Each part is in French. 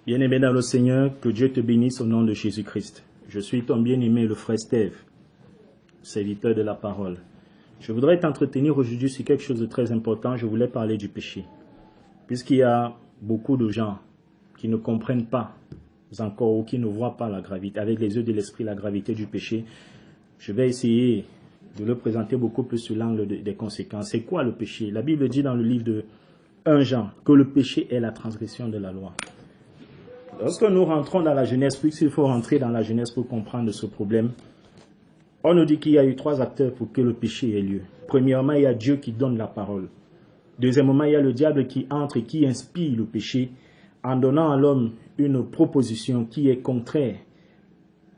Bien-aimé dans le Seigneur, que Dieu te bénisse au nom de Jésus-Christ. Je suis ton bien-aimé, le frère Steve, serviteur de la parole. Je voudrais t'entretenir aujourd'hui sur quelque chose de très important. Je voulais parler du péché. Puisqu'il y a beaucoup de gens qui ne comprennent pas encore ou qui ne voient pas la gravité, avec les yeux de l'esprit, la gravité du péché, je vais essayer de le présenter beaucoup plus sur l'angle des conséquences. C'est quoi le péché? La Bible dit dans le livre de 1 Jean que le péché est la transgression de la loi. Lorsque nous rentrons dans la Genèse, puisqu'il faut rentrer dans la Genèse pour comprendre ce problème, on nous dit qu'il y a eu 3 acteurs pour que le péché ait lieu. Premièrement, il y a Dieu qui donne la parole. Deuxièmement, il y a le diable qui entre et qui inspire le péché en donnant à l'homme une proposition qui est contraire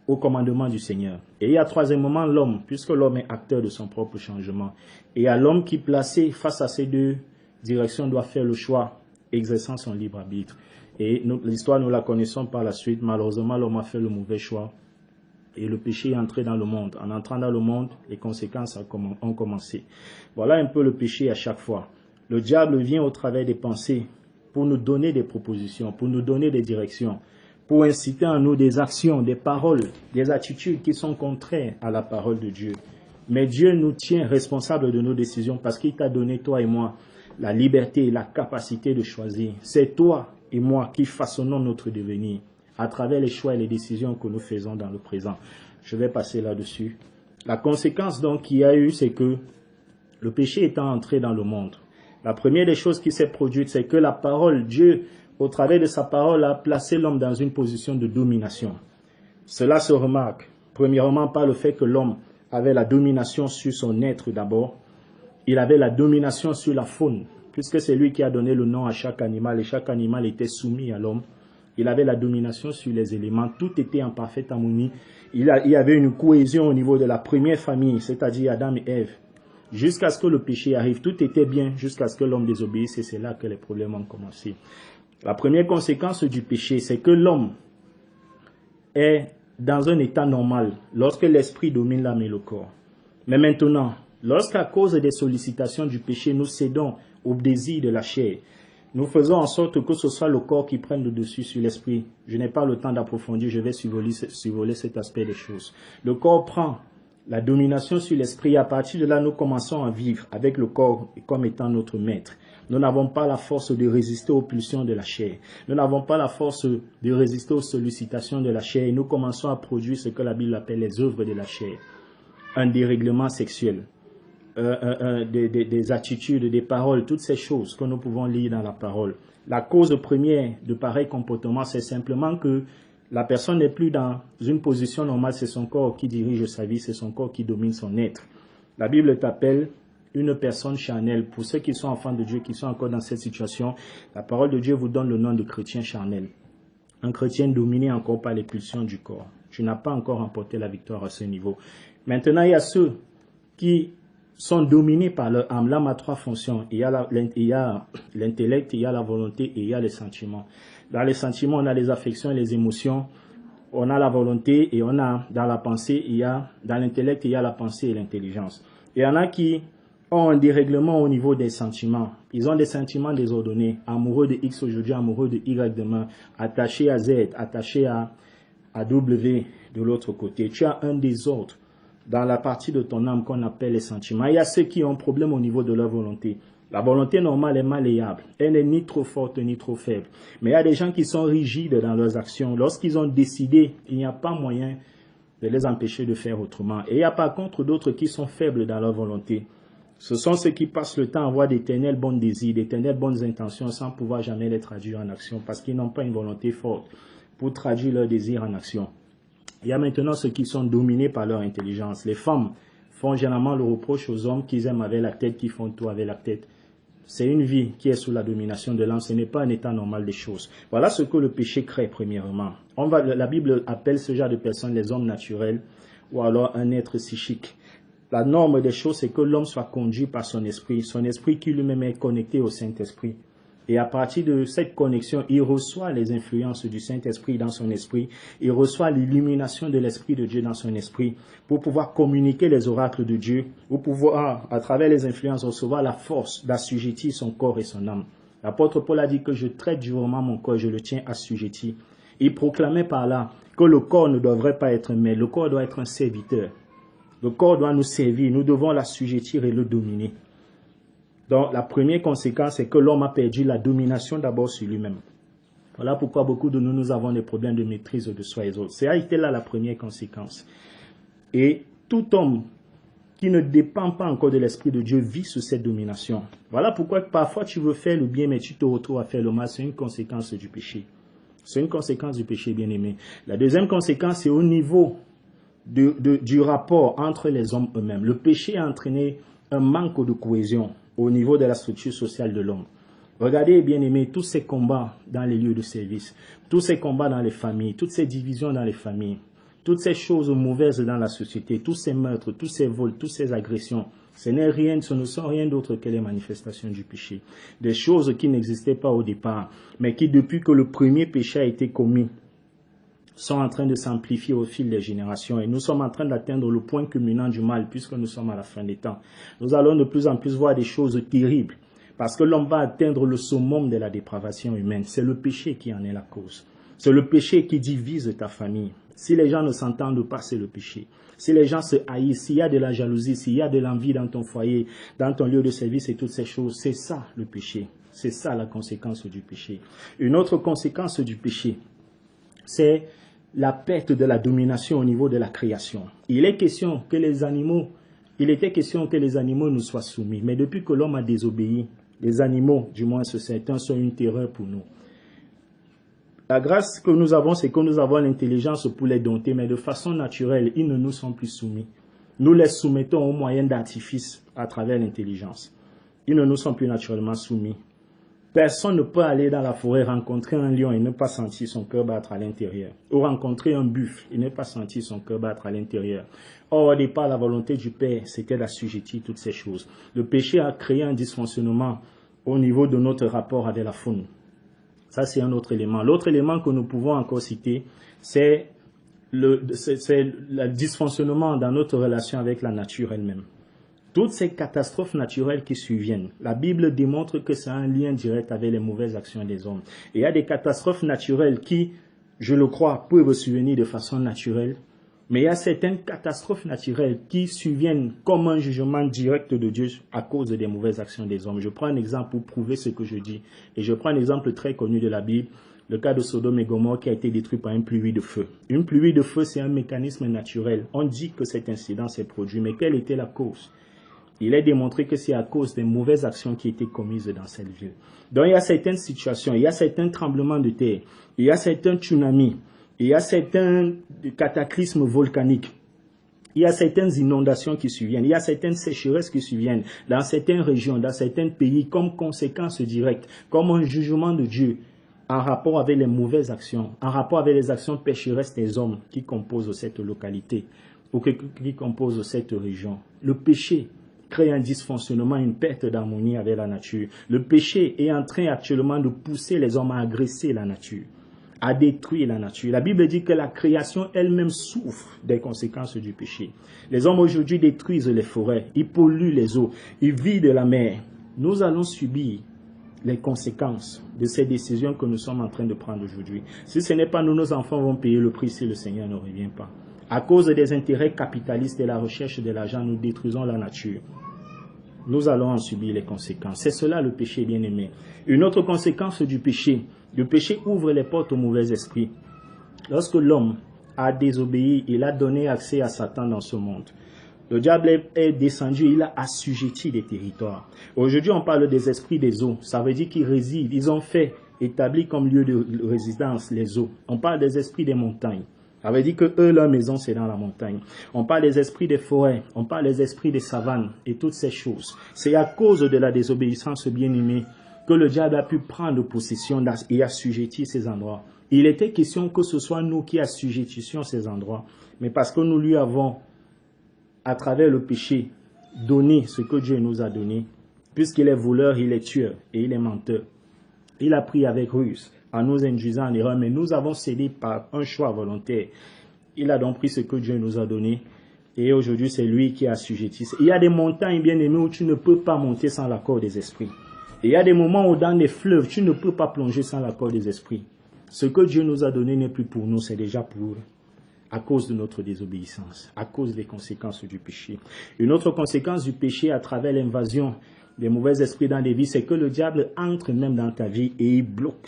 au commandement du Seigneur. Et il y a troisièmement l'homme, puisque l'homme est acteur de son propre changement. Et il y a l'homme qui, placé face à ces deux directions, doit faire le choix, exerçant son libre arbitre. Et l'histoire, nous la connaissons par la suite. Malheureusement, l'homme a fait le mauvais choix. Et le péché est entré dans le monde. En entrant dans le monde, les conséquences ont commencé. Voilà un peu le péché à chaque fois. Le diable vient au travers des pensées pour nous donner des propositions, pour nous donner des directions, pour inciter en nous des actions, des paroles, des attitudes qui sont contraires à la parole de Dieu. Mais Dieu nous tient responsables de nos décisions parce qu'il t'a donné, toi et moi, la liberté et la capacité de choisir. C'est toi et moi qui façonnons notre devenir à travers les choix et les décisions que nous faisons dans le présent. Je vais passer là-dessus. La conséquence donc qu'il y a eu, c'est que le péché étant entré dans le monde, la première des choses qui s'est produite, c'est que la parole, Dieu, au travers de sa parole, a placé l'homme dans une position de domination. Cela se remarque, premièrement, par le fait que l'homme avait la domination sur son être d'abord. Il avait la domination sur la faune, puisque c'est lui qui a donné le nom à chaque animal, et chaque animal était soumis à l'homme. Il avait la domination sur les éléments, tout était en parfaite harmonie. Il y avait une cohésion au niveau de la première famille, c'est-à-dire Adam et Ève. Jusqu'à ce que le péché arrive, tout était bien, jusqu'à ce que l'homme désobéisse, et c'est là que les problèmes ont commencé. La première conséquence du péché, c'est que l'homme est dans un état normal, lorsque l'esprit domine l'âme et le corps. Mais maintenant, lorsqu'à cause des sollicitations du péché, nous cédons au désir de la chair, nous faisons en sorte que ce soit le corps qui prenne le dessus sur l'esprit. Je n'ai pas le temps d'approfondir, je vais survoler cet aspect des choses. Le corps prend la domination sur l'esprit et à partir de là, nous commençons à vivre avec le corps comme étant notre maître. Nous n'avons pas la force de résister aux pulsions de la chair. Nous n'avons pas la force de résister aux sollicitations de la chair et nous commençons à produire ce que la Bible appelle les œuvres de la chair. Un dérèglement sexuel. Des attitudes, des paroles, toutes ces choses que nous pouvons lire dans la parole. La cause première de pareil comportement, c'est simplement que la personne n'est plus dans une position normale, c'est son corps qui dirige sa vie, c'est son corps qui domine son être. La Bible t'appelle une personne charnelle. Pour ceux qui sont enfants de Dieu, qui sont encore dans cette situation, la parole de Dieu vous donne le nom de chrétien charnel. Un chrétien dominé encore par les pulsions du corps. Tu n'as pas encore remporté la victoire à ce niveau. Maintenant, il y a ceux qui sont dominés par leur âme. L'âme a 3 fonctions. Il y a l'intellect, il y a la volonté et il y a les sentiments. Dans les sentiments, on a les affections et les émotions. On a la volonté et on a dans la pensée, dans l'intellect, il y a la pensée et l'intelligence. Il y en a qui ont un dérèglement au niveau des sentiments. Ils ont des sentiments désordonnés. Amoureux de X aujourd'hui, amoureux de Y demain. Attachés à Z, attachés à W de l'autre côté. Tu as un désordre dans la partie de ton âme qu'on appelle les sentiments. Il y a ceux qui ont un problème au niveau de leur volonté. La volonté normale est malléable. Elle n'est ni trop forte ni trop faible. Mais il y a des gens qui sont rigides dans leurs actions. Lorsqu'ils ont décidé, il n'y a pas moyen de les empêcher de faire autrement. Et il y a par contre d'autres qui sont faibles dans leur volonté. Ce sont ceux qui passent le temps à avoir d'éternels bons désirs, d'éternelles bonnes intentions sans pouvoir jamais les traduire en action parce qu'ils n'ont pas une volonté forte pour traduire leurs désirs en action. Il y a maintenant ceux qui sont dominés par leur intelligence. Les femmes font généralement le reproche aux hommes qu'ils aiment avec la tête, qui font tout avec la tête. C'est une vie qui est sous la domination de l'âme. Ce n'est pas un état normal des choses. Voilà ce que le péché crée premièrement. La Bible appelle ce genre de personnes les hommes naturels ou alors un être psychique. La norme des choses, c'est que l'homme soit conduit par son esprit qui lui-même est connecté au Saint-Esprit. Et à partir de cette connexion, il reçoit les influences du Saint-Esprit dans son esprit. Il reçoit l'illumination de l'Esprit de Dieu dans son esprit pour pouvoir communiquer les oracles de Dieu, pour pouvoir, à travers les influences, recevoir la force d'assujettir son corps et son âme. L'apôtre Paul a dit que je traite durement mon corps, je le tiens assujetti. Il proclamait par là que le corps ne devrait pas être maître, le corps doit être un serviteur. Le corps doit nous servir, nous devons l'assujettir et le dominer. Donc la première conséquence, c'est que l'homme a perdu la domination d'abord sur lui-même. Voilà pourquoi beaucoup de nous avons des problèmes de maîtrise de soi et des autres. C'est là la première conséquence. Et tout homme qui ne dépend pas encore de l'Esprit de Dieu vit sous cette domination. Voilà pourquoi parfois tu veux faire le bien, mais tu te retrouves à faire le mal. C'est une conséquence du péché. C'est une conséquence du péché, bien-aimé. La deuxième conséquence, c'est au niveau du rapport entre les hommes eux-mêmes. Le péché a entraîné un manque de cohésion au niveau de la structure sociale de l'homme. Regardez, bien-aimés, tous ces combats dans les lieux de service, tous ces combats dans les familles, toutes ces divisions dans les familles, toutes ces choses mauvaises dans la société, tous ces meurtres, tous ces vols, toutes ces agressions, ce ne sont rien d'autre que les manifestations du péché. Des choses qui n'existaient pas au départ, mais qui, depuis que le premier péché a été commis, sont en train de s'amplifier au fil des générations. Et nous sommes en train d'atteindre le point culminant du mal, puisque nous sommes à la fin des temps. Nous allons de plus en plus voir des choses terribles, parce que l'homme va atteindre le summum de la dépravation humaine. C'est le péché qui en est la cause. C'est le péché qui divise ta famille. Si les gens ne s'entendent pas, c'est le péché. Si les gens se haïssent, s'il y a de la jalousie, s'il y a de l'envie dans ton foyer, dans ton lieu de service et toutes ces choses, c'est ça le péché. C'est ça la conséquence du péché. Une autre conséquence du péché, c'est la perte de la domination au niveau de la création. Il était question que les animaux nous soient soumis. Mais depuis que l'homme a désobéi, les animaux, du moins certains, sont une terreur pour nous. La grâce que nous avons, c'est que nous avons l'intelligence pour les dompter, mais de façon naturelle, ils ne nous sont plus soumis. Nous les soumettons aux moyens d'artifice à travers l'intelligence. Ils ne nous sont plus naturellement soumis. Personne ne peut aller dans la forêt rencontrer un lion et ne pas sentir son cœur battre à l'intérieur. Ou rencontrer un buffle et ne pas sentir son cœur battre à l'intérieur. Or, au départ, la volonté du Père, c'était d'assujettir toutes ces choses. Le péché a créé un dysfonctionnement au niveau de notre rapport avec la faune. Ça, c'est un autre élément. L'autre élément que nous pouvons encore citer, c'est le dysfonctionnement dans notre relation avec la nature elle-même. Toutes ces catastrophes naturelles qui surviennent, la Bible démontre que ça a un lien direct avec les mauvaises actions des hommes. Et il y a des catastrophes naturelles qui, je le crois, peuvent survenir de façon naturelle. Mais il y a certaines catastrophes naturelles qui surviennent comme un jugement direct de Dieu à cause des mauvaises actions des hommes. Je prends un exemple pour prouver ce que je dis. Et je prends un exemple très connu de la Bible, le cas de Sodome et Gomorrhe qui a été détruit par une pluie de feu. Une pluie de feu, c'est un mécanisme naturel. On dit que cet incident s'est produit, mais quelle était la cause? Il est démontré que c'est à cause des mauvaises actions qui étaient commises dans cette ville. Donc il y a certaines situations, il y a certains tremblements de terre, il y a certains tsunamis, il y a certains cataclysmes volcaniques, il y a certaines inondations qui surviennent, il y a certaines sécheresses qui surviennent dans certaines régions, dans certains pays, comme conséquence directe, comme un jugement de Dieu en rapport avec les mauvaises actions, en rapport avec les actions pécheresses des hommes qui composent cette localité ou qui composent cette région. Le péché crée un dysfonctionnement, une perte d'harmonie avec la nature. Le péché est en train actuellement de pousser les hommes à agresser la nature, à détruire la nature. La Bible dit que la création elle-même souffre des conséquences du péché. Les hommes aujourd'hui détruisent les forêts, ils polluent les eaux, ils vident la mer. Nous allons subir les conséquences de ces décisions que nous sommes en train de prendre aujourd'hui. Si ce n'est pas nous, nos enfants vont payer le prix si le Seigneur ne revient pas. À cause des intérêts capitalistes et de la recherche de l'argent, nous détruisons la nature. Nous allons en subir les conséquences. C'est cela le péché, bien-aimé. Une autre conséquence du péché, le péché ouvre les portes aux mauvais esprits. Lorsque l'homme a désobéi, il a donné accès à Satan dans ce monde. Le diable est descendu, il a assujetti des territoires. Aujourd'hui, on parle des esprits des eaux. Ça veut dire qu'ils résident, ils ont fait établi comme lieu de résidence les eaux. On parle des esprits des montagnes. Ça veut dire que eux, leur maison, c'est dans la montagne. On parle des esprits des forêts, on parle des esprits des savanes et toutes ces choses. C'est à cause de la désobéissance bien-aimée que le diable a pu prendre possession et assujettir ces endroits. Il était question que ce soit nous qui assujettissions ces endroits, mais parce que nous lui avons, à travers le péché, donné ce que Dieu nous a donné, puisqu'il est voleur, il est tueur et il est menteur. Il a pris avec ruse, en nous induisant en erreur, mais nous avons cédé par un choix volontaire. Il a donc pris ce que Dieu nous a donné, et aujourd'hui c'est lui qui a assujetti. Il y a des montagnes bien aimées où tu ne peux pas monter sans l'accord des esprits. Et il y a des moments où dans les fleuves, tu ne peux pas plonger sans l'accord des esprits. Ce que Dieu nous a donné n'est plus pour nous, c'est déjà pour eux. À cause de notre désobéissance, à cause des conséquences du péché. Une autre conséquence du péché à travers l'invasion des mauvais esprits dans les vies, c'est que le diable entre même dans ta vie et il bloque.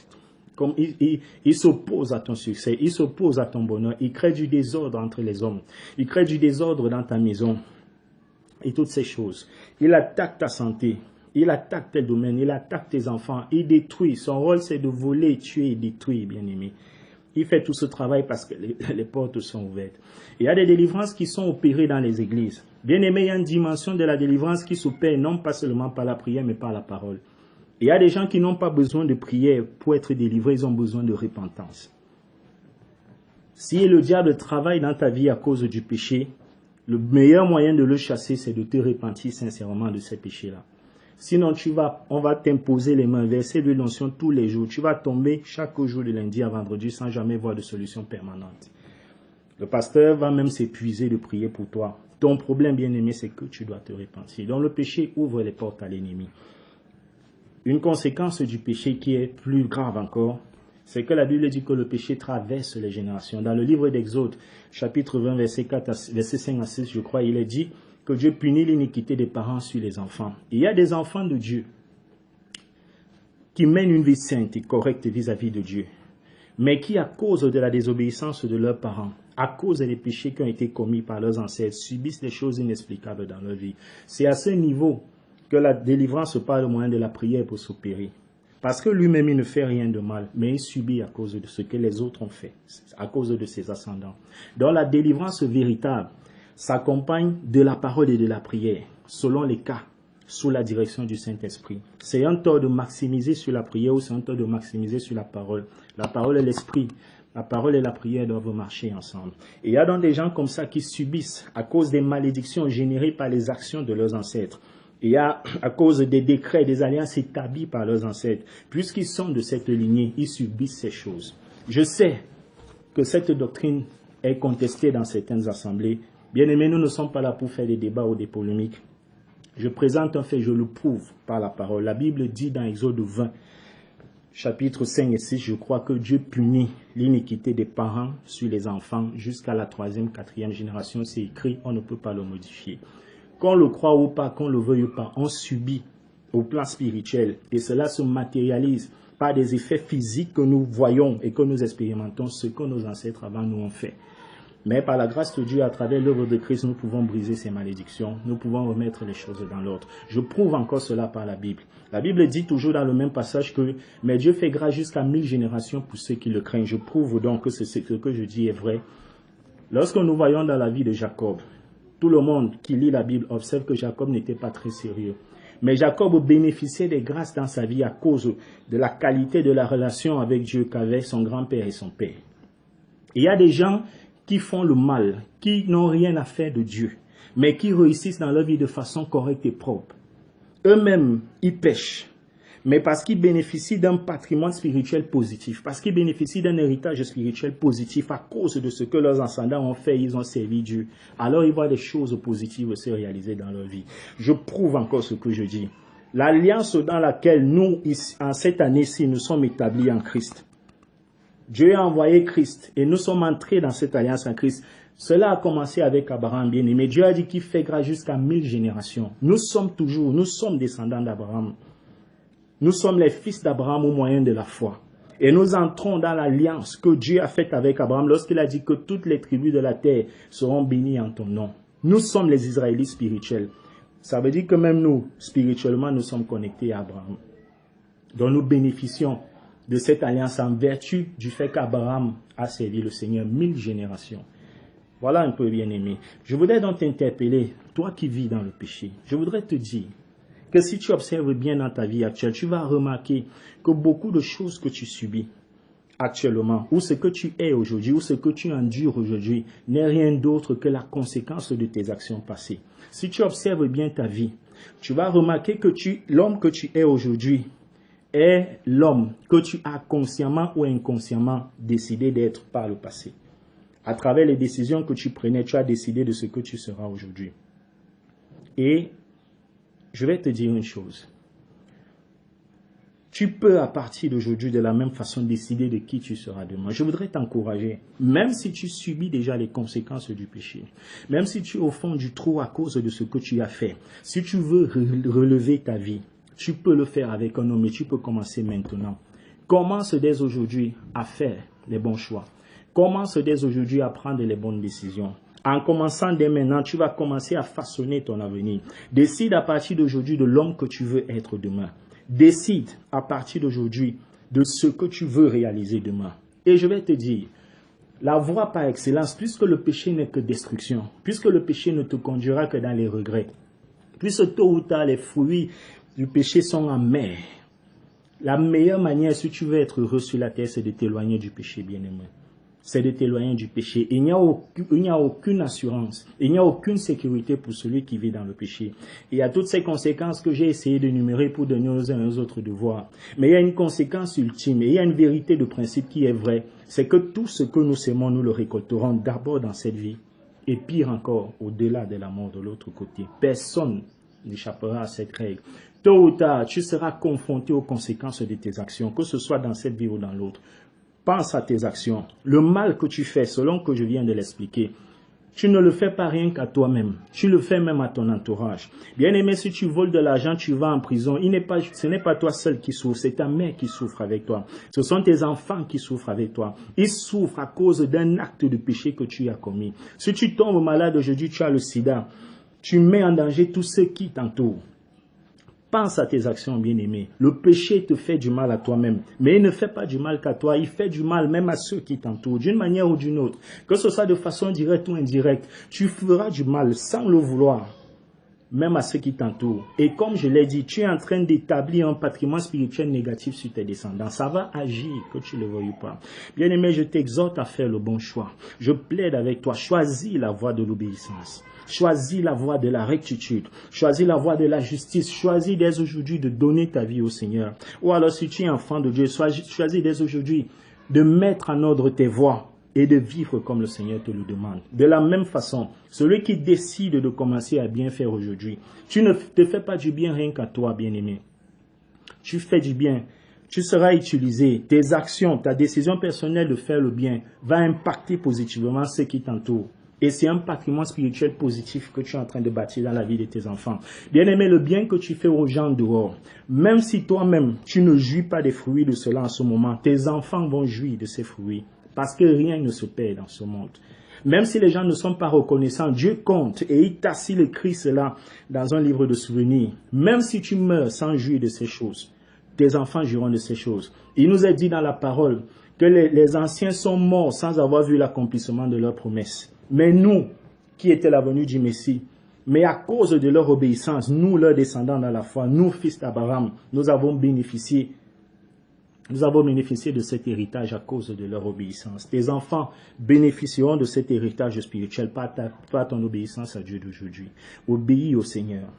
Comme il s'oppose à ton succès, il s'oppose à ton bonheur, il crée du désordre entre les hommes, il crée du désordre dans ta maison et toutes ces choses. Il attaque ta santé, il attaque tes domaines, il attaque tes enfants, il détruit. Son rôle c'est de voler, tuer et détruire, bien-aimé. Il fait tout ce travail parce que les portes sont ouvertes. Il y a des délivrances qui sont opérées dans les églises. Bien aimé, il y a une dimension de la délivrance qui s'opère non pas seulement par la prière, mais par la parole. Il y a des gens qui n'ont pas besoin de prière pour être délivrés, ils ont besoin de repentance. Si le diable travaille dans ta vie à cause du péché, le meilleur moyen de le chasser, c'est de te repentir sincèrement de ces péchés-là. Sinon, on va t'imposer les mains, verser de l'onction tous les jours. Tu vas tomber chaque jour de lundi à vendredi sans jamais voir de solution permanente. Le pasteur va même s'épuiser de prier pour toi. Ton problème, bien-aimé, c'est que tu dois te repentir. Donc le péché ouvre les portes à l'ennemi. Une conséquence du péché qui est plus grave encore, c'est que la Bible dit que le péché traverse les générations. Dans le livre d'Exode, chapitre 20, verset 5 à 6, je crois, il est dit que Dieu punit l'iniquité des parents sur les enfants. Il y a des enfants de Dieu qui mènent une vie sainte et correcte vis-à-vis de Dieu, mais qui, à cause de la désobéissance de leurs parents, à cause des péchés qui ont été commis par leurs ancêtres, subissent des choses inexplicables dans leur vie. C'est à ce niveau que la délivrance par le moyen de la prière pour s'opérer. Parce que lui-même, il ne fait rien de mal, mais il subit à cause de ce que les autres ont fait, à cause de ses ascendants. Donc la délivrance véritable s'accompagne de la parole et de la prière, selon les cas, sous la direction du Saint-Esprit. C'est un tort de maximiser sur la prière ou c'est un tort de maximiser sur la parole. La parole et l'esprit, la parole et la prière doivent marcher ensemble. Et il y a donc des gens comme ça qui subissent à cause des malédictions générées par les actions de leurs ancêtres. Il y a, à cause des décrets, des alliances établies par leurs ancêtres, puisqu'ils sont de cette lignée, ils subissent ces choses. Je sais que cette doctrine est contestée dans certaines assemblées. Bien-aimés, nous ne sommes pas là pour faire des débats ou des polémiques. Je présente un fait, je le prouve par la parole. La Bible dit dans Exode 20, chapitres 5 et 6, je crois que Dieu punit l'iniquité des parents sur les enfants jusqu'à la 3e, 4e génération. C'est écrit, on ne peut pas le modifier. Qu'on le croit ou pas, qu'on le veuille ou pas, on subit au plan spirituel et cela se matérialise par des effets physiques que nous voyons et que nous expérimentons, ce que nos ancêtres avant nous ont fait. Mais par la grâce de Dieu, à travers l'œuvre de Christ, nous pouvons briser ces malédictions, nous pouvons remettre les choses dans l'ordre. Je prouve encore cela par la Bible. La Bible dit toujours dans le même passage que « Mais Dieu fait grâce jusqu'à 1000 générations pour ceux qui le craignent ». Je prouve donc que ce que je dis est vrai. Lorsque nous voyons dans la vie de Jacob, tout le monde qui lit la Bible observe que Jacob n'était pas très sérieux. Mais Jacob bénéficiait des grâces dans sa vie à cause de la qualité de la relation avec Dieu qu'avaient son grand-père et son père. Il y a des gens qui font le mal, qui n'ont rien à faire de Dieu, mais qui réussissent dans leur vie de façon correcte et propre. Eux-mêmes, ils pêchent. Mais parce qu'ils bénéficient d'un patrimoine spirituel positif, parce qu'ils bénéficient d'un héritage spirituel positif à cause de ce que leurs ascendants ont fait, ils ont servi Dieu. Alors ils voient des choses positives se réaliser dans leur vie. Je prouve encore ce que je dis. L'alliance dans laquelle nous, en cette année-ci, nous sommes établis en Christ. Dieu a envoyé Christ et nous sommes entrés dans cette alliance en Christ. Cela a commencé avec Abraham, bien-aimé. Dieu a dit qu'il fait grâce jusqu'à 1000 générations. Nous sommes descendants d'Abraham. Nous sommes les fils d'Abraham au moyen de la foi. Et nous entrons dans l'alliance que Dieu a faite avec Abraham lorsqu'il a dit que toutes les tribus de la terre seront bénies en ton nom. Nous sommes les Israélites spirituels. Ça veut dire que même nous, spirituellement, nous sommes connectés à Abraham. Donc nous bénéficions de cette alliance en vertu du fait qu'Abraham a servi le Seigneur 1000 générations. Voilà un peu, bien-aimé. Je voudrais donc t'interpeller, toi qui vis dans le péché. Je voudrais te dire que si tu observes bien dans ta vie actuelle, tu vas remarquer que beaucoup de choses que tu subis actuellement, ou ce que tu es aujourd'hui, ou ce que tu endures aujourd'hui, n'est rien d'autre que la conséquence de tes actions passées. Si tu observes bien ta vie, tu vas remarquer que l'homme que tu es aujourd'hui est l'homme que tu as consciemment ou inconsciemment décidé d'être par le passé. À travers les décisions que tu prenais, tu as décidé de ce que tu seras aujourd'hui. Et je vais te dire une chose. Tu peux à partir d'aujourd'hui de la même façon décider de qui tu seras demain. Je voudrais t'encourager, même si tu subis déjà les conséquences du péché, même si tu es au fond du trou à cause de ce que tu as fait, si tu veux relever ta vie, tu peux le faire avec un homme et tu peux commencer maintenant. Commence dès aujourd'hui à faire les bons choix. Commence dès aujourd'hui à prendre les bonnes décisions. En commençant dès maintenant, tu vas commencer à façonner ton avenir. Décide à partir d'aujourd'hui de l'homme que tu veux être demain. Décide à partir d'aujourd'hui de ce que tu veux réaliser demain. Et je vais te dire, la voie par excellence, puisque le péché n'est que destruction, puisque le péché ne te conduira que dans les regrets, puisque tôt ou tard les fruits du péché sont amers, la meilleure manière si tu veux être heureux sur la terre, c'est de t'éloigner du péché, bien-aimé. C'est de t'éloigner du péché. Il n'y a aucune assurance, il n'y a aucune sécurité pour celui qui vit dans le péché. Il y a toutes ces conséquences que j'ai essayé d'énumérer pour donner aux uns et aux autres de voir. Mais il y a une conséquence ultime et il y a une vérité de principe qui est vraie. C'est que tout ce que nous sémons, nous le récolterons d'abord dans cette vie. Et pire encore, au-delà de la mort de l'autre côté. Personne n'échappera à cette règle. Tôt ou tard, tu seras confronté aux conséquences de tes actions, que ce soit dans cette vie ou dans l'autre. Pense à tes actions. Le mal que tu fais, selon que je viens de l'expliquer, tu ne le fais pas rien qu'à toi-même. Tu le fais même à ton entourage. Bien-aimé, si tu voles de l'argent, tu vas en prison. Ce n'est pas toi seul qui souffre, c'est ta mère qui souffre avec toi. Ce sont tes enfants qui souffrent avec toi. Ils souffrent à cause d'un acte de péché que tu as commis. Si tu tombes malade aujourd'hui, tu as le sida. Tu mets en danger tous ceux qui t'entourent. Pense à tes actions, bien-aimé. Le péché te fait du mal à toi-même. Mais il ne fait pas du mal qu'à toi. Il fait du mal même à ceux qui t'entourent, d'une manière ou d'une autre. Que ce soit de façon directe ou indirecte, tu feras du mal sans le vouloir, même à ceux qui t'entourent. Et comme je l'ai dit, tu es en train d'établir un patrimoine spirituel négatif sur tes descendants. Ça va agir, que tu ne le veuilles pas. Bien-aimé, je t'exhorte à faire le bon choix. Je plaide avec toi, choisis la voie de l'obéissance. Choisis la voie de la rectitude. Choisis la voie de la justice. Choisis dès aujourd'hui de donner ta vie au Seigneur. Ou alors si tu es enfant de Dieu, choisis dès aujourd'hui de mettre en ordre tes voies et de vivre comme le Seigneur te le demande. De la même façon, celui qui décide de commencer à bien faire aujourd'hui, tu ne te fais pas du bien rien qu'à toi, bien-aimé. Tu fais du bien. Tu seras utilisé. Tes actions, ta décision personnelle de faire le bien va impacter positivement ceux qui t'entourent. Et c'est un patrimoine spirituel positif que tu es en train de bâtir dans la vie de tes enfants. Bien-aimé, le bien que tu fais aux gens dehors, même si toi-même, tu ne jouis pas des fruits de cela en ce moment, tes enfants vont jouir de ces fruits. Parce que rien ne se perd dans ce monde. Même si les gens ne sont pas reconnaissants, Dieu compte et il t'a s'il écrit cela dans un livre de souvenirs. Même si tu meurs sans jouir de ces choses, tes enfants jouiront de ces choses. Il nous est dit dans la parole que les anciens sont morts sans avoir vu l'accomplissement de leurs promesses. Mais nous, qui étions la venue du Messie, mais à cause de leur obéissance, nous, leurs descendants dans la foi, nous, fils d'Abraham, nous avons bénéficié de cet héritage à cause de leur obéissance. Tes enfants bénéficieront de cet héritage spirituel par ton obéissance à Dieu d'aujourd'hui. Obéis au Seigneur.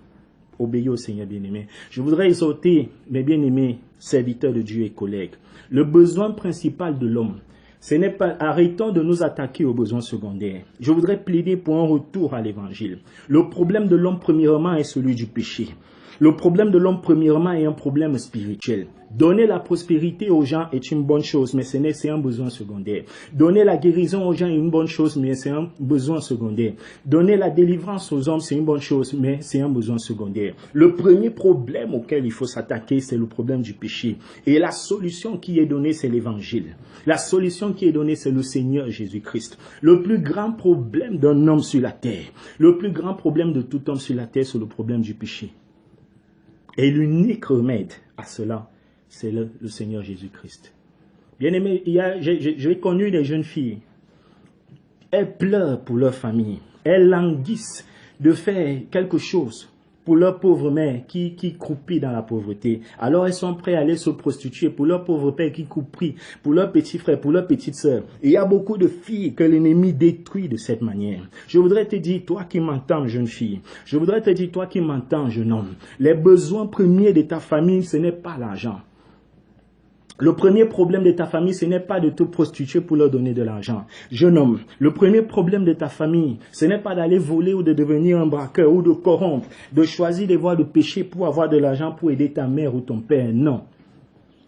Obéis au Seigneur, bien-aimé. Je voudrais exhorter mes bien-aimés serviteurs de Dieu et collègues. Le besoin principal de l'homme, ce n'est pas, arrêtons de nous attaquer aux besoins secondaires. Je voudrais plaider pour un retour à l'évangile. Le problème de l'homme, premièrement, est celui du péché. Le problème de l'homme, premièrement, est un problème spirituel. Donner la prospérité aux gens est une bonne chose, mais c'est un besoin secondaire. Donner la guérison aux gens est une bonne chose, mais c'est un besoin secondaire. Donner la délivrance aux hommes, c'est une bonne chose, mais c'est un besoin secondaire. Le premier problème auquel il faut s'attaquer, c'est le problème du péché. Et la solution qui est donnée, c'est l'évangile. La solution qui est donnée, c'est le Seigneur Jésus-Christ. Le plus grand problème d'un homme sur la terre, le plus grand problème de tout homme sur la terre, c'est le problème du péché. Et l'unique remède à cela, c'est le Seigneur Jésus-Christ. Bien aimé, j'ai connu des jeunes filles. Elles pleurent pour leur famille. Elles languissent de faire quelque chose pour leur pauvre mère qui croupit dans la pauvreté. Alors elles sont prêtes à aller se prostituer pour leur pauvre père qui croupit, pour leur petit frère, pour leur petite sœur. Et il y a beaucoup de filles que l'ennemi détruit de cette manière. Je voudrais te dire, toi qui m'entends, jeune fille, je voudrais te dire, toi qui m'entends, jeune homme, les besoins premiers de ta famille, ce n'est pas l'argent. Le premier problème de ta famille, ce n'est pas de te prostituer pour leur donner de l'argent. Jeune homme, le premier problème de ta famille, ce n'est pas d'aller voler ou de devenir un braqueur ou de corrompre, de choisir des voies de péché pour avoir de l'argent pour aider ta mère ou ton père. Non.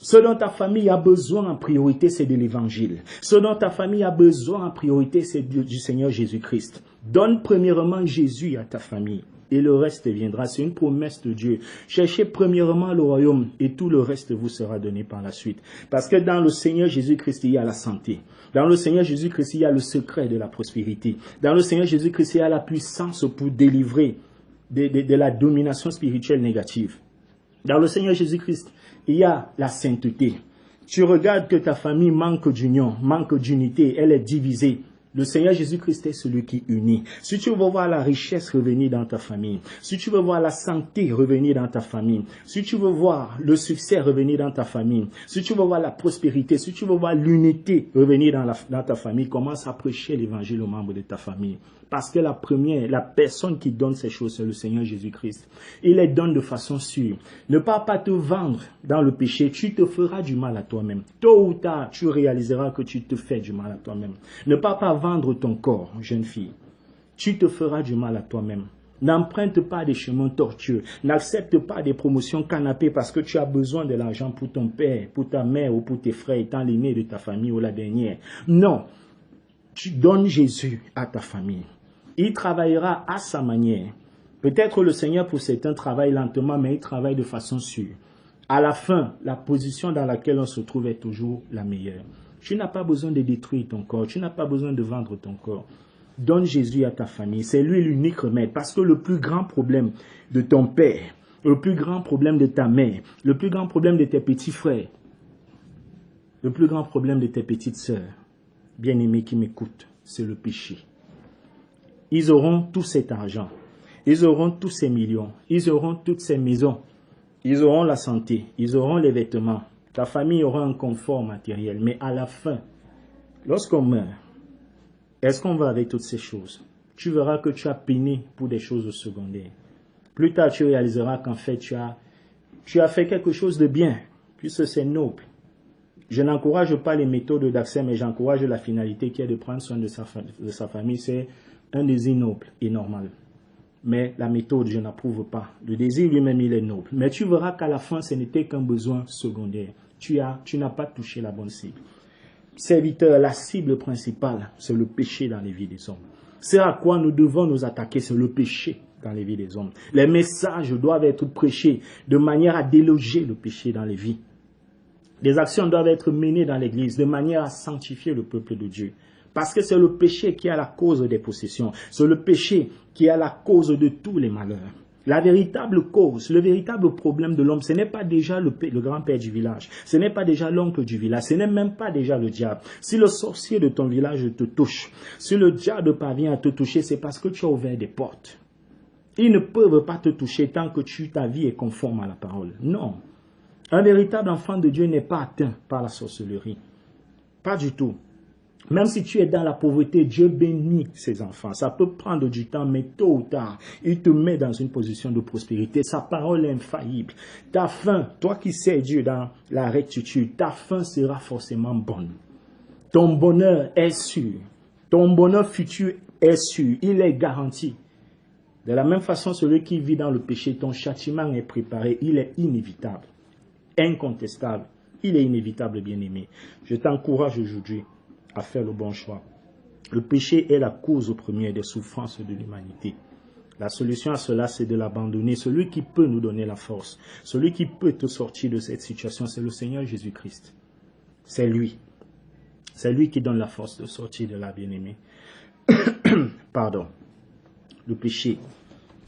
Ce dont ta famille a besoin en priorité, c'est de l'évangile. Ce dont ta famille a besoin en priorité, c'est du Seigneur Jésus-Christ. Donne premièrement Jésus à ta famille et le reste viendra. C'est une promesse de Dieu. Cherchez premièrement le royaume et tout le reste vous sera donné par la suite. Parce que dans le Seigneur Jésus-Christ, il y a la santé. Dans le Seigneur Jésus-Christ, il y a le secret de la prospérité. Dans le Seigneur Jésus-Christ, il y a la puissance pour délivrer de la domination spirituelle négative. Dans le Seigneur Jésus-Christ, il y a la sainteté. Tu regardes que ta famille manque d'union, manque d'unité, elle est divisée. Le Seigneur Jésus-Christ est celui qui unit. Si tu veux voir la richesse revenir dans ta famille, si tu veux voir la santé revenir dans ta famille, si tu veux voir le succès revenir dans ta famille, si tu veux voir la prospérité, si tu veux voir l'unité revenir dans ta famille, commence à prêcher l'évangile aux membres de ta famille. Parce que la personne qui donne ces choses, c'est le Seigneur Jésus-Christ. Il les donne de façon sûre. Ne pars pas te vendre dans le péché, tu te feras du mal à toi-même. Tôt ou tard, tu réaliseras que tu te fais du mal à toi-même. Ne pars pas vendre ton corps, jeune fille. Tu te feras du mal à toi-même. N'emprunte pas des chemins tortueux. N'accepte pas des promotions canapées parce que tu as besoin de l'argent pour ton père, pour ta mère ou pour tes frères, étant l'aîné de ta famille ou la dernière. Non. Tu donnes Jésus à ta famille. Il travaillera à sa manière. Peut-être le Seigneur pour certains travaille lentement, mais il travaille de façon sûre. À la fin, la position dans laquelle on se trouve est toujours la meilleure. Tu n'as pas besoin de détruire ton corps. Tu n'as pas besoin de vendre ton corps. Donne Jésus à ta famille. C'est lui l'unique remède. Parce que le plus grand problème de ton père, le plus grand problème de ta mère, le plus grand problème de tes petits frères, le plus grand problème de tes petites sœurs, bien-aimés qui m'écoutent, c'est le péché. Ils auront tout cet argent. Ils auront tous ces millions. Ils auront toutes ces maisons. Ils auront la santé. Ils auront les vêtements. Ta famille aura un confort matériel. Mais à la fin, lorsqu'on meurt, est-ce qu'on va avec toutes ces choses? Tu verras que tu as peiné pour des choses secondaires. Plus tard, tu réaliseras qu'en fait, tu as fait quelque chose de bien, puisque c'est noble. Je n'encourage pas les méthodes d'accès, mais j'encourage la finalité qui est de prendre soin de sa famille. C'est un désir noble et normal. Mais la méthode, je n'approuve pas. Le désir lui-même, il est noble. Mais tu verras qu'à la fin, ce n'était qu'un besoin secondaire. Tu n'as pas touché la bonne cible. Serviteur, la cible principale, c'est le péché dans les vies des hommes. C'est à quoi nous devons nous attaquer, c'est le péché dans les vies des hommes. Les messages doivent être prêchés de manière à déloger le péché dans les vies. Les actions doivent être menées dans l'église de manière à sanctifier le peuple de Dieu. Parce que c'est le péché qui est la cause des possessions. C'est le péché qui est la cause de tous les malheurs. La véritable cause, le véritable problème de l'homme, ce n'est pas déjà le grand-père du village. Ce n'est pas déjà l'oncle du village. Ce n'est même pas déjà le diable. Si le sorcier de ton village te touche, si le diable parvient à te toucher, c'est parce que tu as ouvert des portes. Ils ne peuvent pas te toucher tant que ta vie est conforme à la parole. Non. Un véritable enfant de Dieu n'est pas atteint par la sorcellerie. Pas du tout. Même si tu es dans la pauvreté, Dieu bénit ses enfants. Ça peut prendre du temps, mais tôt ou tard, il te met dans une position de prospérité. Sa parole est infaillible. Ta fin, toi qui sais Dieu dans la rectitude, ta fin sera forcément bonne. Ton bonheur est sûr. Ton bonheur futur est sûr. Il est garanti. De la même façon, celui qui vit dans le péché, ton châtiment est préparé. Il est inévitable. Incontestable. Il est inévitable, bien-aimé. Je t'encourage aujourd'hui à faire le bon choix. Le péché est la cause première des souffrances de l'humanité. La solution à cela, c'est de l'abandonner. Celui qui peut nous donner la force, celui qui peut te sortir de cette situation, c'est le Seigneur Jésus-Christ. C'est lui. C'est lui qui donne la force de sortir de là, bien-aimé. Pardon. Le péché.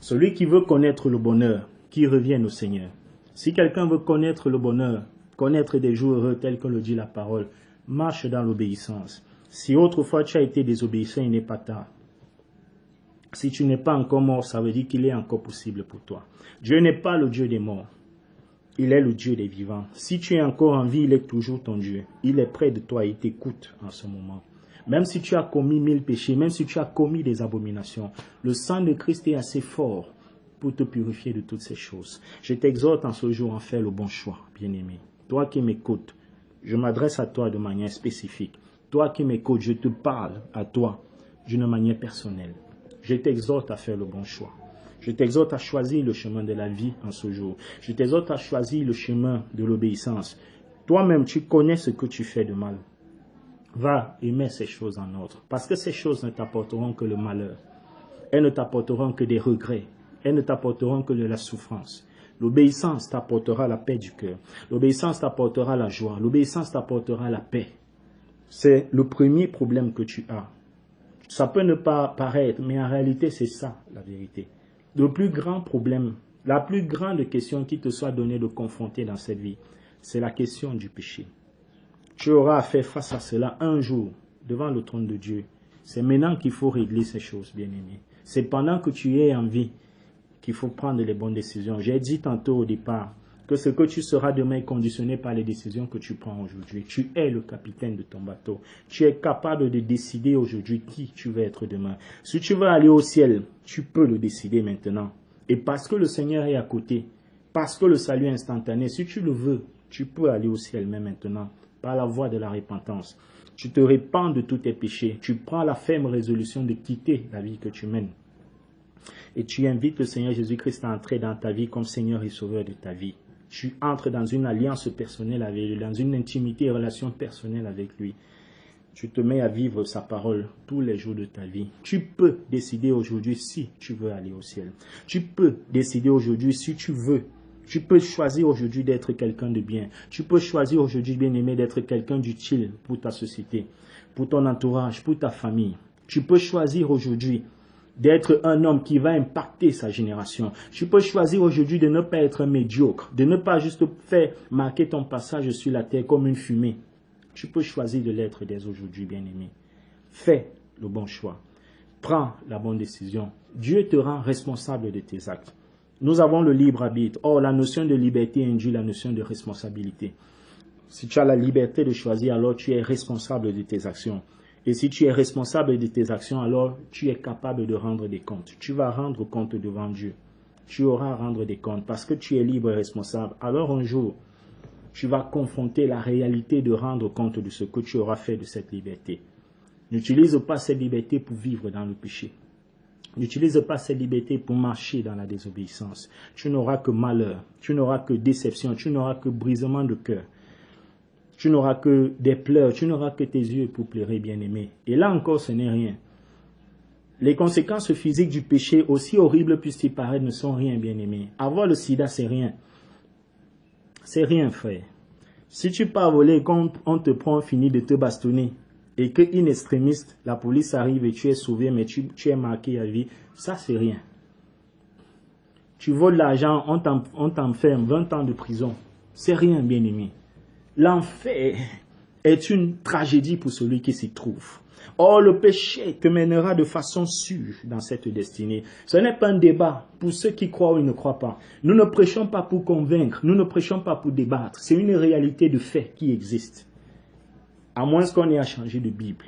Celui qui veut connaître le bonheur, qui revienne au Seigneur. Si quelqu'un veut connaître le bonheur, connaître des jours heureux tels que le dit la parole, marche dans l'obéissance. Si autrefois tu as été désobéissant, il n'est pas tard. Si tu n'es pas encore mort, ça veut dire qu'il est encore possible pour toi. Dieu n'est pas le Dieu des morts. Il est le Dieu des vivants. Si tu es encore en vie, il est toujours ton Dieu. Il est près de toi et il t'écoute en ce moment. Même si tu as commis 1000 péchés, même si tu as commis des abominations, le sang de Christ est assez fort pour te purifier de toutes ces choses. Je t'exhorte en ce jour à faire le bon choix, bien-aimé. Toi qui m'écoutes, je m'adresse à toi de manière spécifique. Toi qui m'écoutes, je te parle à toi d'une manière personnelle. Je t'exhorte à faire le bon choix. Je t'exhorte à choisir le chemin de la vie en ce jour. Je t'exhorte à choisir le chemin de l'obéissance. Toi-même, tu connais ce que tu fais de mal. Va et mets ces choses en ordre. Parce que ces choses ne t'apporteront que le malheur. Elles ne t'apporteront que des regrets. Elles ne t'apporteront que de la souffrance. L'obéissance t'apportera la paix du cœur. L'obéissance t'apportera la joie. L'obéissance t'apportera la paix. C'est le premier problème que tu as. Ça peut ne pas paraître, mais en réalité, c'est ça, la vérité. Le plus grand problème, la plus grande question qui te soit donnée de confronter dans cette vie, c'est la question du péché. Tu auras à faire face à cela un jour, devant le trône de Dieu. C'est maintenant qu'il faut régler ces choses, bien-aimés. C'est pendant que tu es en vie qu'il faut prendre les bonnes décisions. J'ai dit tantôt au départ que ce que tu seras demain est conditionné par les décisions que tu prends aujourd'hui. Tu es le capitaine de ton bateau. Tu es capable de décider aujourd'hui qui tu veux être demain. Si tu veux aller au ciel, tu peux le décider maintenant. Et parce que le Seigneur est à côté, parce que le salut est instantané, si tu le veux, tu peux aller au ciel même maintenant, par la voie de la repentance. Tu te répands de tous tes péchés. Tu prends la ferme résolution de quitter la vie que tu mènes. Et tu invites le Seigneur Jésus-Christ à entrer dans ta vie comme Seigneur et Sauveur de ta vie. Tu entres dans une alliance personnelle avec lui, dans une intimité et relation personnelle avec lui. Tu te mets à vivre sa parole tous les jours de ta vie. Tu peux décider aujourd'hui si tu veux aller au ciel. Tu peux décider aujourd'hui si tu veux. Tu peux choisir aujourd'hui d'être quelqu'un de bien. Tu peux choisir aujourd'hui, bien-aimé, d'être quelqu'un d'utile pour ta société, pour ton entourage, pour ta famille. Tu peux choisir aujourd'hui d'être un homme qui va impacter sa génération. Tu peux choisir aujourd'hui de ne pas être médiocre, de ne pas juste faire marquer ton passage sur la terre comme une fumée. Tu peux choisir de l'être dès aujourd'hui, bien-aimé. Fais le bon choix. Prends la bonne décision. Dieu te rend responsable de tes actes. Nous avons le libre arbitre. Or, la notion de liberté induit la notion de responsabilité. Si tu as la liberté de choisir, alors tu es responsable de tes actions. Et si tu es responsable de tes actions, alors tu es capable de rendre des comptes. Tu vas rendre compte devant Dieu. Tu auras à rendre des comptes parce que tu es libre et responsable. Alors un jour, tu vas confronter la réalité de rendre compte de ce que tu auras fait de cette liberté. N'utilise pas cette liberté pour vivre dans le péché. N'utilise pas cette liberté pour marcher dans la désobéissance. Tu n'auras que malheur, tu n'auras que déception, tu n'auras que brisement de cœur. Tu n'auras que des pleurs, tu n'auras que tes yeux pour pleurer, bien-aimé. Et là encore, ce n'est rien. Les conséquences physiques du péché, aussi horribles puissent-ils paraître, ne sont rien, bien-aimé. Avoir le sida, c'est rien. C'est rien, frère. Si tu pars voler et qu'on te prend, fini de te bastonner, et que in extrémiste, la police arrive et tu es sauvé, mais tu es marqué à vie, ça c'est rien. Tu voles l'argent, on t'enferme, 20 ans de prison. C'est rien, bien-aimé. L'enfer est une tragédie pour celui qui s'y trouve. Or, le péché te mènera de façon sûre dans cette destinée. Ce n'est pas un débat pour ceux qui croient ou ne croient pas. Nous ne prêchons pas pour convaincre, nous ne prêchons pas pour débattre. C'est une réalité de fait qui existe. À moins qu'on ait à changer de Bible.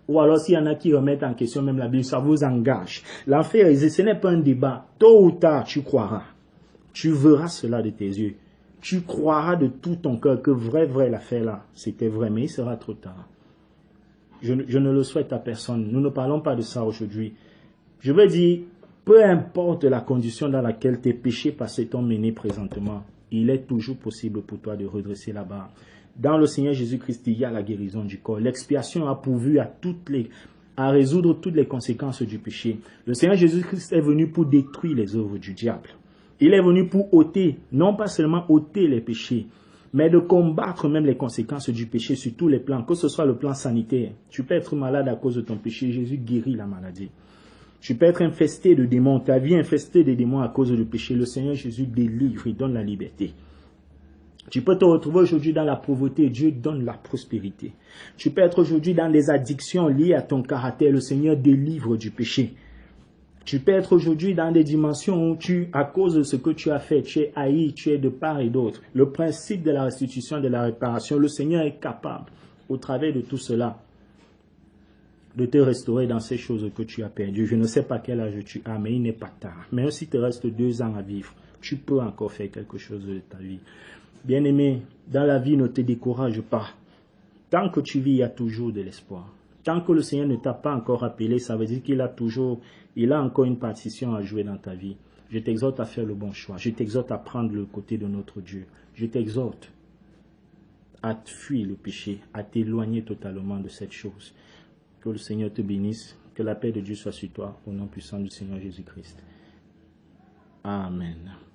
Ou alors s'il y en a qui remettent en question même la Bible, ça vous engage. L'enfer existe, ce n'est pas un débat. Tôt ou tard, tu croiras. Tu verras cela de tes yeux. Tu croiras de tout ton cœur que vrai, l'affaire là, c'était vrai, mais il sera trop tard. Je ne le souhaite à personne. Nous ne parlons pas de ça aujourd'hui. Je veux dire, peu importe la condition dans laquelle tes péchés passés t'ont mené présentement, il est toujours possible pour toi de redresser la barre. Dans le Seigneur Jésus-Christ, il y a la guérison du corps. L'expiation a pourvu à résoudre toutes les conséquences du péché. Le Seigneur Jésus-Christ est venu pour détruire les œuvres du diable. Il est venu pour ôter, non pas seulement ôter les péchés, mais de combattre même les conséquences du péché sur tous les plans, que ce soit le plan sanitaire. Tu peux être malade à cause de ton péché, Jésus guérit la maladie. Tu peux être infesté de démons, ta vie infestée de démons à cause du péché. Le Seigneur Jésus délivre, il donne la liberté. Tu peux te retrouver aujourd'hui dans la pauvreté, Dieu donne la prospérité. Tu peux être aujourd'hui dans des addictions liées à ton caractère, le Seigneur délivre du péché. Tu peux être aujourd'hui dans des dimensions où à cause de ce que tu as fait, tu es haï, tu es de part et d'autre. Le principe de la restitution, de la réparation, le Seigneur est capable, au travers de tout cela, de te restaurer dans ces choses que tu as perdues. Je ne sais pas quel âge tu as, mais il n'est pas tard. Même si te reste 2 ans à vivre, tu peux encore faire quelque chose de ta vie. Bien-aimé, dans la vie, ne te décourage pas. Tant que tu vis, il y a toujours de l'espoir. Tant que le Seigneur ne t'a pas encore appelé, ça veut dire qu'il a encore une partition à jouer dans ta vie. Je t'exhorte à faire le bon choix. Je t'exhorte à prendre le côté de notre Dieu. Je t'exhorte à fuir le péché, à t'éloigner totalement de cette chose. Que le Seigneur te bénisse, que la paix de Dieu soit sur toi, au nom puissant du Seigneur Jésus-Christ. Amen.